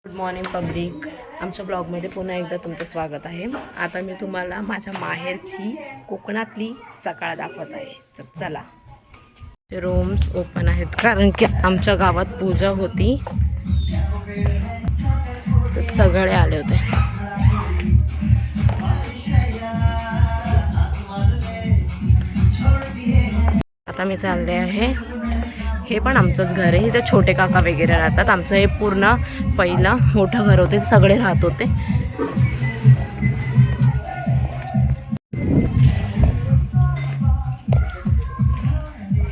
Good morning public. आमच्या ब्लॉगमध्ये पुन्हा एकदा तुमचं स्वागत आहे. आता मी तुम्हाला माझ्या माहेरची कोकणातली सकाळ दाखवत आहे. चला, रूम्स ओपन आहेत कारण की आमच्या गावात पूजा होती तर सगळे आले होते. आता मी चालले आहे. हे पण आमचंच घर आहे. इथे छोटे काका वगैरे राहतात. आमचं हे पूर्ण पहिलं मोठं घर होते, सगळे राहत होते.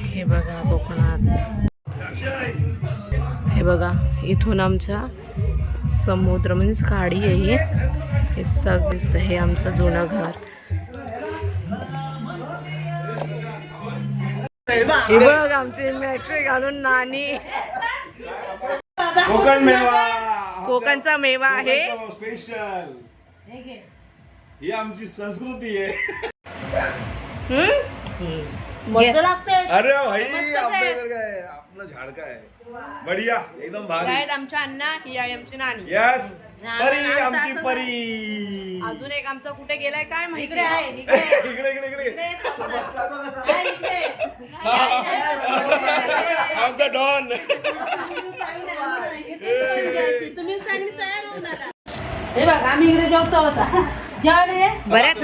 हे बघा कोकणात, हे बघा इथून आमचा समुद्र म्हणजे खाडी आहे. हे सगळं दिसतं. हे आमचं जुनं घर. हे बघ आमचे मॅक्से घालून नानी. कोकण मेवा, कोकणचा मेवा आहे स्पेशल. ही आमची संस्कृती आहे. मस्त लागते. अरे भाई आपलं काय, आपलं झाड काय बढिया, एकदम भारी. आमच्या अण्णा, ही आहे आमची नानी. यस, परी आमची परी. अजून एक आमचा कुठे गेलाय काय माहिती. इकडे इकडे इकडे आमचा डॉन. तुम्ही सांगितलं तयार होऊन आला. हे बघ आम्ही इकडे जॉबचा होता. बऱ्यात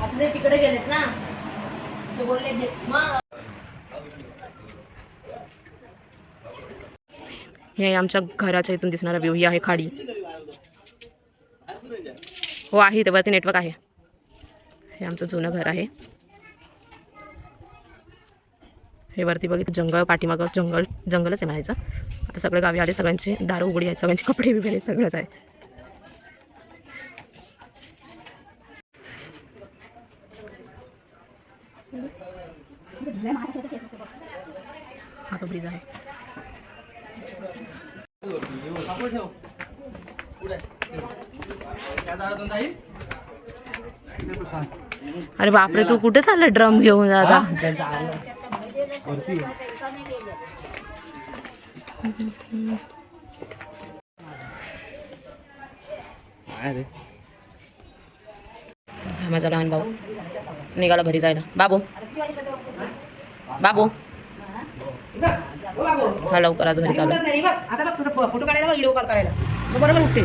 आपले तिकडे गेलेत ना, ते बोलले मग. हे आमच्या घराच्या इथून दिसणारा व्ह्यू. ही आहे खाडी. हो आहे, इथे वरती नेटवर्क आहे. हे आमचं जुनं घर आहे. हे वरती बघितलं जंगल, पाठीमागं जंगलच आहे म्हणायचं. आता सगळे गावी आले, सगळ्यांची दारं उघडी आहेत, सगळ्यांचे कपडे वगैरे सगळंच आहे. हा तो ब्रिज आहे. अरे बापरे, तू कुठे चालला ड्रम घेऊन दादा? माझा लहान भाऊ निघाला घरी जायला. बाबू बाबू हा लवकर आज घरी चालू. फोटो काढायला, व्हिडिओ कॉल करायला बरोबर उठते.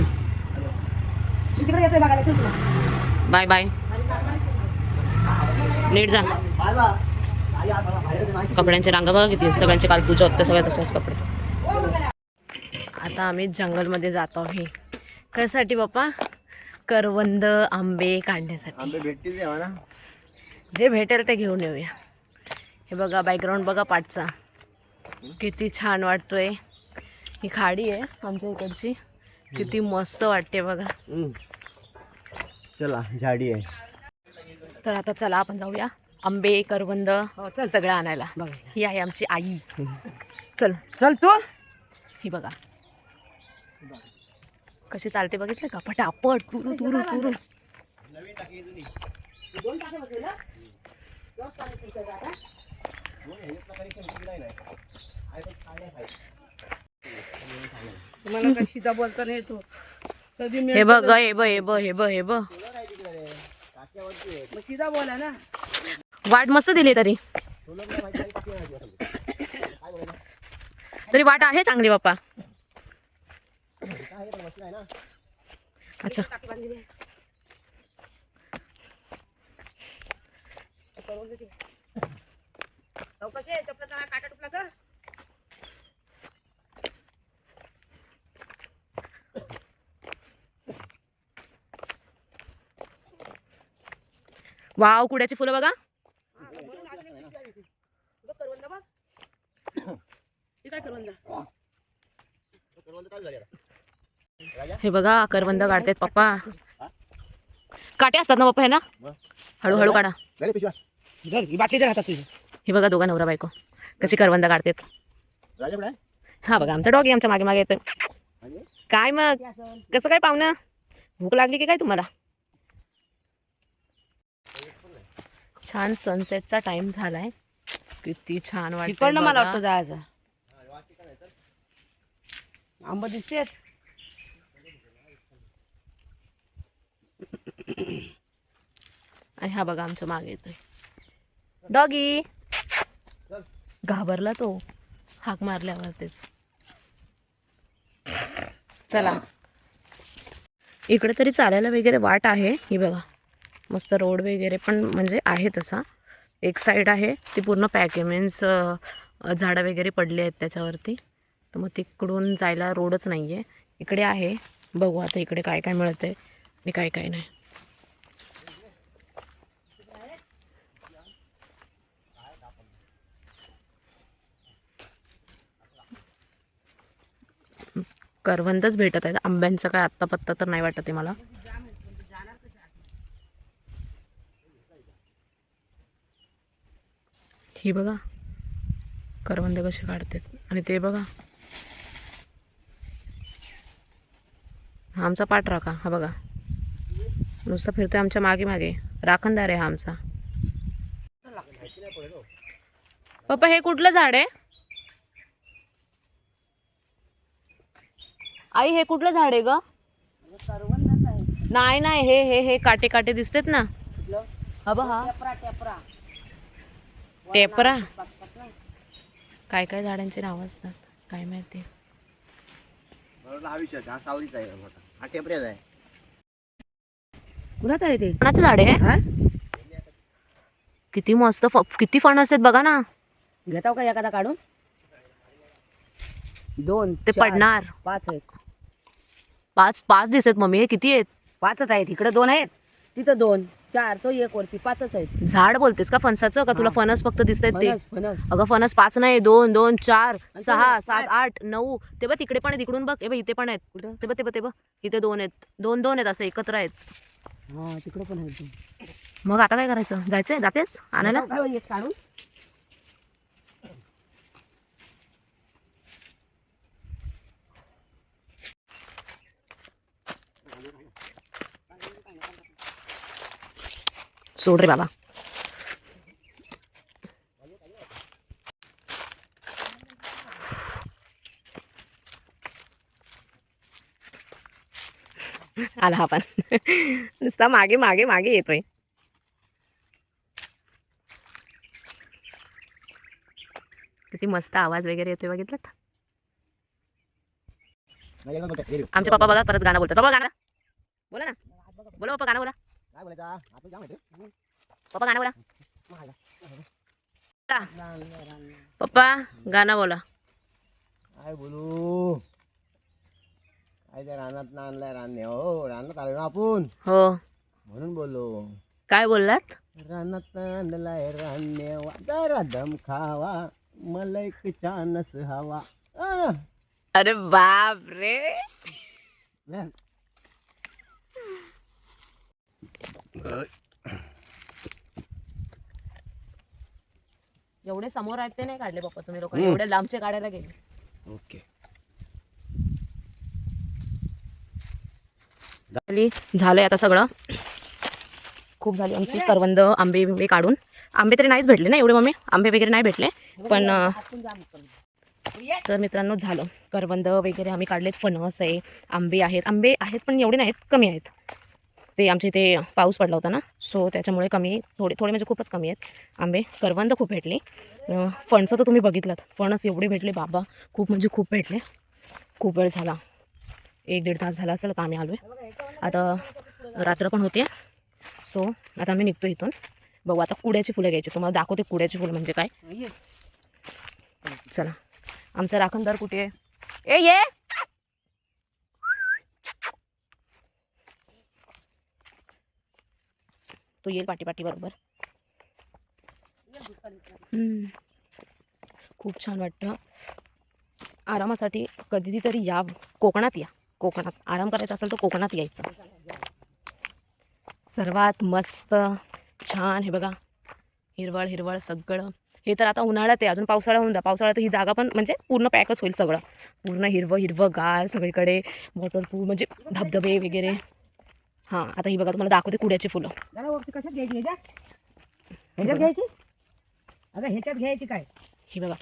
तिकडे येतोय बघायला. बाय बाय, नीट जा. कपड्यांचे रांगा बघा किती, सगळ्यांचे काल पूजा होते, सगळ्या तसेच कपडे. आता आम्ही जंगलमध्ये जातो आहे. कशासाठी बाप्पा? करवंद, आंबे काढण्यासाठी. आंबे भेटतील ना, जे भेटेल ते घेऊन येऊया. हे बघा बॅकग्राऊंड बघा पाठचा, किती छान वाटतोय. ही खाडी आहे आमच्या इकडची, किती मस्त वाटते बघा. चला झाडी आहे. तर आता चला आपण जाऊया आंबे, करवंद सगळं आणायला. ही आहे आमची आई. चल चल तू. ही बघा कशी चालते, बघितलं का? पटापट तुरू तुरू तुरू. तुम्हाला कशीचा बोलता नाही तो. हे बघ हे बघ हे बघ हे बघ हे बघ, सीधा बोला ना. वाट मस्त दिली तरी तरी वाट आहे चांगली बाप्पा. अच्छा वाव, कुड्याची फुलं बघा. हे बघा करवंद काढतात पप्पा. काटे असतात ना पप्पा, हे ना? हळूहळू काढा. बाटली राहतात तुझी. हे बघा दोघा नवरा बायको कशी करवंद काढतात. हा बघा आमचा डॉगी आमच्या मागे मागे येतोय. काय मग कसं काय पाहुणं, भूक लागली की काय तुम्हाला? छान सनसेटचा टाइम झालाय. किती छान वाटतं. मला वाटतं जायचं. आंबा दिसतेत. आणि हा बघा आमच्या मागे येतोय डॉगी. घाबरला तो हाक मारल्यावरतीच. चला इकडे तरी चालायला वगैरे वाट आहे. ही बघा मस्त रोड वगैरे पण म्हणजे आहे तसा. एक साईड आहे ती पूर्ण पॅक आहे, मीन्स झाडं वगैरे पडले आहेत त्याच्यावरती, तर मग तिकडून जायला रोडच नाही आहे. इकडे आहे, बघू आता इकडे काय काय मिळतंय आणि काय काय नाही. करवंदच भेटत आहेत, आंब्यांचं काय आत्ता पत्ता तर नाही वाटत आहे मला. ही बघा करवंद कसे काढतात. आणि ते बघा हा आमचा पाठ राखा, हा बघा नुसतं फिरतोय आमच्या मागे मागे. राखणदार आहे हा आमचा. पप्पा हे कुठलं झाड आहे? आई हे कुठलं झाड आहे ग? नाही नाही हे हे हे काटे काटे दिसतेत ना. हा बघा टेपरा. काय काय झाडांची नावं असतात काय माहिती. हा विषय हा सावरीचा आहे मोठा, हा टेपऱ्याचा आहे. कुणाचं आहे ते? फणाचं झाड आहे. हा किती मस्त किती फणस आहेत बघा ना. घेताव का एखादा काढून? 2 ते 4 पडणार. 5 आहेत. 5 दिसत मम्मी. हे किती आहेत? 5च आहेत. इकडे 2 आहेत, तिथं 2 4 तो 1 वरती 5च आहेत. झाड बोलतेस का फणसाचं? का तुला हा. फणस फक्त दिसत ते? फणस फणस अगं फणस 5 नाही, 2 2 4 6 आणि 7 8 9. ते बघ तिकडे पण आहेत, इकडून बघ. हे बघ इथे पण आहेत. कुठं? ते बघ ते बघ ते बघ इथे 2 आहेत. 2 2 आहेत, असं एकत्र आहेत. हा तिकडे पण आहेत. मग आता काय करायचं? जायचंय? जातेस आणायला? घेताव का एक काढून? सोड रे बाबा. आला हा पण नुसता मागे मागे मागे येतोय. किती मस्त आवाज वगैरे येतोय बघितलं. आमचे पप्पा बघा परत गाणं बोलतात. पप्पा गाणं बोला ना. बोला पप्पा गाणं बोला. काय बोलायचं आपण जाम आहे. पप्पा गाणं बोला. पप्पा गाणं बोला. काय बोलू? काय त्या रानात आणलाय रानने, हो रानात आलो ना आपण हो म्हणून बोललो. काय बोललात? रानात आणलाय रानने, जरा दम खावा, मला एक चानस हवा. अरे बाप रे. एवढे समोर आहेत ते नाही काढले पप्पा तुम्ही लोक. एवढे लांबचे काढायला गेले. ओके झालंय आता सगळं. खूप झाली आमची करवंद आंबे बिंबे काढून. आंबे तरी नाहीच भेटले ना एवढे मम्मी. आंबे वगैरे नाही भेटले पण तर मित्रांनो झालं. करवंद वगैरे आम्ही काढलेत. फणस आहे, आंबे आहेत पण एवढे नाहीत, कमी आहेत. ते आमच्या इथे पाऊस पडला होता ना, सो त्याच्यामुळे कमी, थोडे म्हणजे खूपच कमी आहेत आंबे. करवंद खूप भेटले. फणसं तर तुम्ही बघितलात, फणस एवढे भेटले बाबा, खूप म्हणजे खूप भेटले. खूप वेळ झाला, 1-1.5 तास झाला असेल तर आम्ही आलो आहे. आता रात्र पण होते, सो आता आम्ही निघतो इथून. बघू आता कुड्याची फुलं घ्यायची. तुम्हाला दाखवते कुड्याची फुलं म्हणजे काय. चला आमचा राखणदार कुठे आहे? ए ये. तो येईल पाठी पाठी बरोबर. खूप छान वाटतं. आरामासाठी कधीतरी या, कोकणात या. कोकणात आराम करायचा असेल तर कोकणात यायचं. सर्वात मस्त छान हे बघा, हिरवळ हिरवळ सगळं. हे तर आता उन्हाळ्यात आहे, अजून पावसाळा होऊन द्या. पावसाळ्यात ही जागा पण म्हणजे पूर्ण पॅकच होईल सगळं. पूर्ण हिरवं हिरवं गार सगळीकडे, वॉटरपूल म्हणजे धबधबे वगैरे. हां आता ही बघा तुम्हाला दाखवते कुड्याची फुलं. कशात घ्यायची? ह्याच्यात घ्यायची? अगं ह्याच्यात घ्यायची काय? ही बघा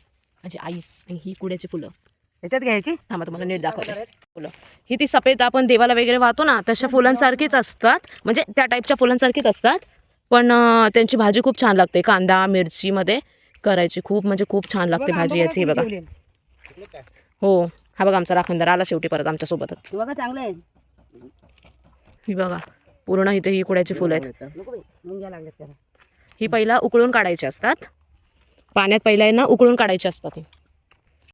माझी आईस आणि ही कुड्याची फुलं. ह्याच्यात घ्यायची. थांबा तुम्हाला नीट दाखवते फुलं. ही ती सफेद आपण देवाला वगैरे वाहतो ना तशा फुलांसारखीच असतात, म्हणजे त्या टाईपच्या फुलांसारखीच असतात, पण त्यांची भाजी खूप छान लागते. कांदा मिरचीमध्ये करायची, खूप म्हणजे खूप छान लागते भाजी याची. हे बघा, हो हा बघा आमचा राखणदार आला शेवटी परत आमच्यासोबतच. बघा चांगलं आहे. ही बघा पूर्ण इथे ही कुड्याची फुलं आहेत. नको बाई, मुंग्या लागल्यात त्याला. ही पहिला उकळून काढायची असतात, पाण्यात पहिला आहे ना उकळून काढायची असतात. ही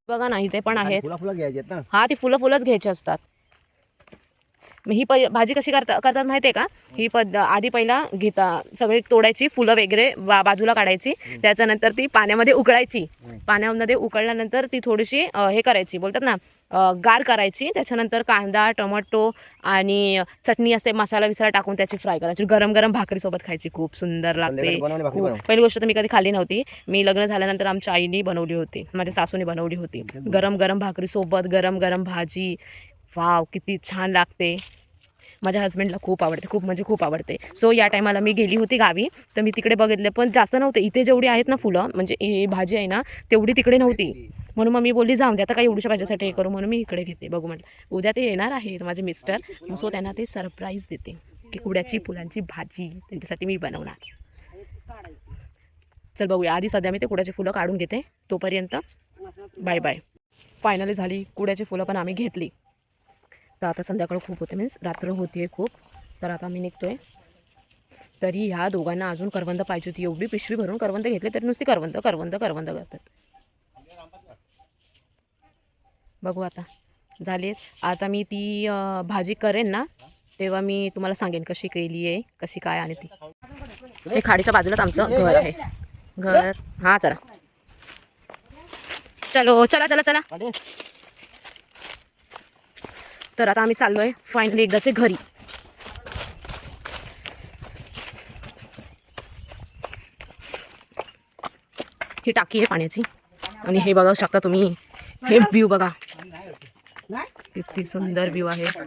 बघा ना इथे पण आहेत. फुलं घ्यायची आहेत ना. हा ती फुलंच घ्यायची असतात. मग ही भाजी कशी करतात माहिती आहे का? ही आधी पहिला घेता सगळी तोडायची फुलं वगैरे बाजूला काढायची, त्याच्यानंतर ती पाण्यामध्ये उकळायची. पाण्यामध्ये उकळल्यानंतर ती थोडीशी हे करायची, बोलतात ना गार करायची. त्याच्यानंतर कांदा टोमॅटो आणि चटणी असते, मसाला विसाला टाकून त्याची फ्राय करायची. गरम गरम भाकरीसोबत खायची, खूप सुंदर लागते. पहिली गोष्ट तर मी कधी खाल्ली नव्हती. मी लग्न झाल्यानंतर आमच्या आईने बनवली होती, माझ्या सासूने बनवली होती. गरम गरम भाकरीसोबत गरम गरम भाजी, वाव किती छान लागते. माझ्या हस्बंडला खूप आवडते, खूप म्हणजे खूप आवडते. सो या टायमाला मी गेली होती गावी, तर मी तिकडे बघितले, पण जास्त नव्हते. इथे जेवढी आहेत ना फुलं, म्हणजे ही भाजी आहे ना तेवढी तिकडे नव्हती. म्हणून मग मी बोलली जाऊन दे आता, काही एवढ्याशा भाजीसाठी हे करू, म्हणून मी इकडे घेते. बघू म्हटलं उद्या ते येणार आहेत माझे मिस्टर, सो त्यांना ते सरप्राईज देते की कुड्याची फुलांची भाजी त्यांच्यासाठी मी बनवणार. चल बघूया, आधी सध्या मी ते कुड्याची फुलं काढून घेते. तोपर्यंत बाय बाय. फायनली झाली कुड्याची फुलं पण आम्ही घेतली. तर आता संध्याकाळ खूप होते, मीन्स रात्र होती आहे खूप. तर आता आम्ही निघतोय. तरी ह्या दोघांना अजून करवंद पाहिजे होती. एवढी पिशवी भरून करवंद घेतले तरी नुसती करवंद करवंद करवंद करतात. बघू आता झाले. आता मी ती भाजी करेन ना तेव्हा मी तुम्हाला सांगेन कशी केली आहे, कशी काय. आणि ती हे खाडीच्या बाजूलाच आमचं घर आहे. घर हां चला चलो चला चला चला. तर आता आम्ही चाललोय फायनली एकदाचे घरी. ही टाकी आहे पाण्याची, आणि हे बघा शकता तुम्ही, हे व्ह्यू बघा किती सुंदर व्ह्यू आहे. हा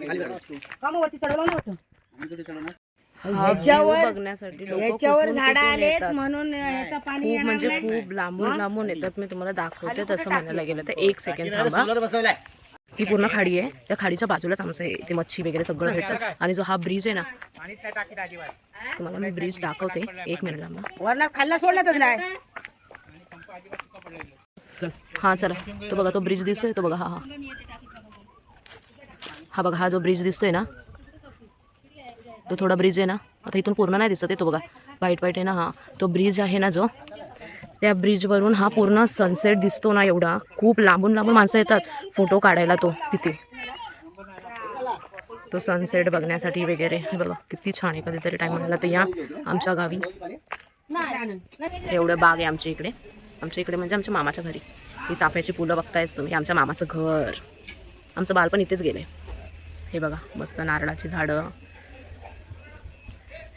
व्ह्यू बघण्यासाठी याच्यावर झाडं आलेत म्हणून याचा पाणी खूप म्हणजे खूप लांबून लांबून येतात. मी तुम्हाला दाखवते तसं म्हणायला गेलं तर. एक सेकंड थांबा. ही पूर्ण खाडी आहे, त्या खाडीच्या बाजूलाच आमचं इथे मच्छी वगैरे सगळं भेटतं. आणि जो हा ब्रिज आहे ना, तुम्हाला मी ब्रिज दाखवते. एक मिनिट थांबा. वरला खाल्ला सोडलाच नाही. हा चला, तो बघा तो ब्रिज दिसतोय, तो बघा. हा हा हा बघा, हा जो ब्रिज दिसतोय ना, तो थोडा ब्रिज आहे ना, आता इथून पूर्ण नाही दिसत आहे, तो बघा व्हाईट व्हाईट आहे ना, हा तो ब्रिज आहे ना जो, त्या ब्रिजवरून हा पूर्ण सनसेट दिसतो ना. एवढा खूप लांबून लांबून माणसं येतात फोटो काढायला तो तिथे, तो सनसेट बघण्यासाठी वगैरे. हे बघा किती छान आहे. कधीतरी टाईम मिळाला तर या आमच्या गावी. एवढं बाग आहे आमच्या इकडे. आमच्या इकडे म्हणजे आमच्या मामाच्या घरी. ही चाफ्याची फुलं बघतायच तुम्ही. आमच्या मामाचं घर, आमचं बालपण इथेच गेले. हे बघा मस्त नारळाची झाडं.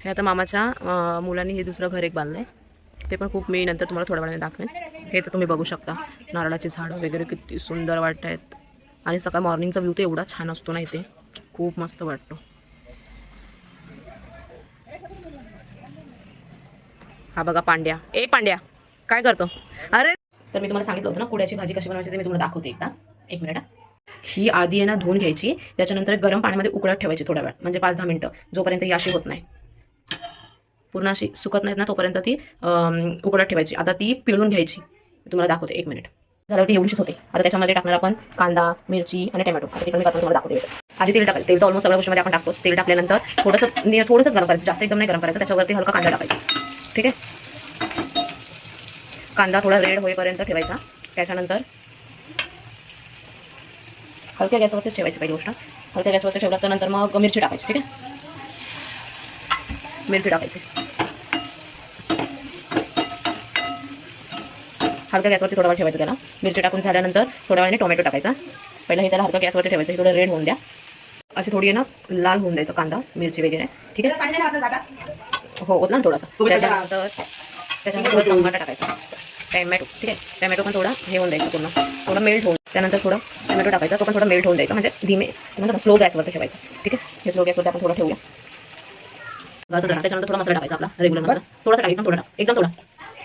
हे आता मामाच्या मुलांनी हे दुसरं घर एक बांधलं आहे, ते पण खूप मी नंतर तुम्हाला थोड्या वेळाने दाखवेन. हे तर तुम्ही बघू शकता नारळाची झाडं वगैरे किती सुंदर वाटत आहेत. आणि सकाळ मॉर्निंगचा व्ह्यू तर एवढा छान असतो ना इथे, खूप मस्त वाटतो. हा बघा पांड्या. ए पांड्या काय करतो? अरे तर मी तुम्हाला सांगितलं होतं ना कुड्याची भाजी कशी बनवायची, ते मी तुम्हाला दाखवते एकदा. एक मिनिट. ही आधी आहे ना धुवून घ्यायची, त्याच्यानंतर गरम पाण्यामध्ये उकळत ठेवायची थोडा वेळ, म्हणजे 5-10 मिनटं, जोपर्यंत ही अशी होत नाही, पूर्ण अशी सुकत नाहीत ना तोपर्यंत ती उकळत ठेवायची. आता ती पिळून घ्यायची, तुम्हाला दाखवते. एक मिनिट. झाल्यावरती एवढीच होते. आता त्याच्यामध्ये टाकणार आपण कांदा मिरची आणि टोमॅटो. आता तिकडे मी तुम्हाला दाखवते. आधी तेल टाकायचं. तेल तर ऑलमोस्ट सगळ्या गोष्टीमध्ये आपण टाकतो. तेल टाकल्यानंतर थोडंसं गरम करायचं, जास्त एकदम नाही गरम करायचं. त्याच्यावरती हलका कांदा टाकायचा. ठीक आहे. कांदा थोडा रेड होईपर्यंत ठेवायचा. त्याच्यानंतर हलक्या गॅसवरतीच ठेवायची पहिली गोष्ट. हलक्या गॅसवरती ठेवला तर नंतर मग मिरची टाकायची. ठीक आहे. मिरची टाकायची हलक्या गॅसवरती थोडा वेळ ठेवायचं त्याला. मिरची टाकून झाल्यानंतर थोड्या वेळाने टोमॅटो टाकायचा. पहिला हे त्याला हलक्या गॅसवरती ठेवायचं. हे थोडं रेड होऊन द्या, अशी थोडी आहे ना लाल होऊन द्यायचं कांदा मिरची वगैरे. ठीक आहे. हो होत ना थोडासा. त्याच्यानंतर थोडा टमाटा टाकायचा, टोमॅटो. ठीक आहे. टोमॅटो पण थोडा हे होऊन द्यायचं, पूर्ण थोडं मेल्ट होऊन. त्यानंतर थोडं टोमॅटो टाकायचा, तो पण थोडा मेल्ट होऊन द्यायचा, म्हणजे धीमे नंतर स्लो गॅसवरती ठेवायचं. ठीक आहे. हे स्लो गॅसवरती आपण थोडं ठेवूया. त्याच्यानंतर थोडा मसाला टाकायचा आपला रेग्युलर मसाला. थोडासा टाकायचा, थोडा एकदम थोडा.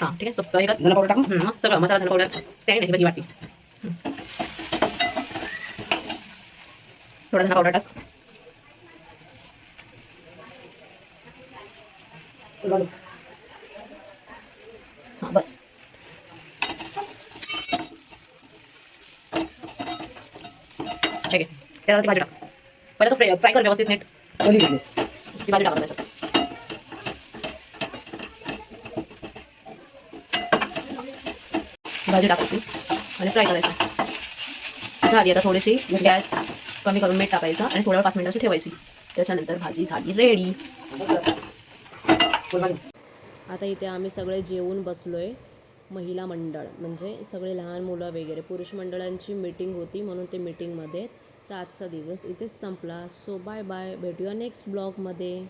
हां ठीक आहे. हे धना पावडर टाकून सगळं मसाला धना पावडर त्याने नाही भाजी वाटते. थोडा धना पावडर टाक. हां बस. ठीक आहे. त्याला ती भाजी टाक. पहिला तो फ्राय कर व्यवस्थित नीट. ओली घेतलीस. ती भाजी टाका त्याच्यात. भाजी टाकायची आणि फ्राय करायचं. झाली आता थोडीशी गॅस कमी करून मीठ टाकायचं आणि थोडं 5 मिनिटाची ठेवायची. त्याच्यानंतर भाजी झाली रेडी. आता इथे आम्ही सगळे जेवून बसलोय. महिला मंडळ म्हणजे सगळे लहान मुलं वगैरे. पुरुष मंडळांची मीटिंग होती म्हणून ते मीटिंगमध्ये. तर आजचा दिवस इथेच संपला. So bye bye. भेटूया नेक्स्ट ब्लॉगमध्ये.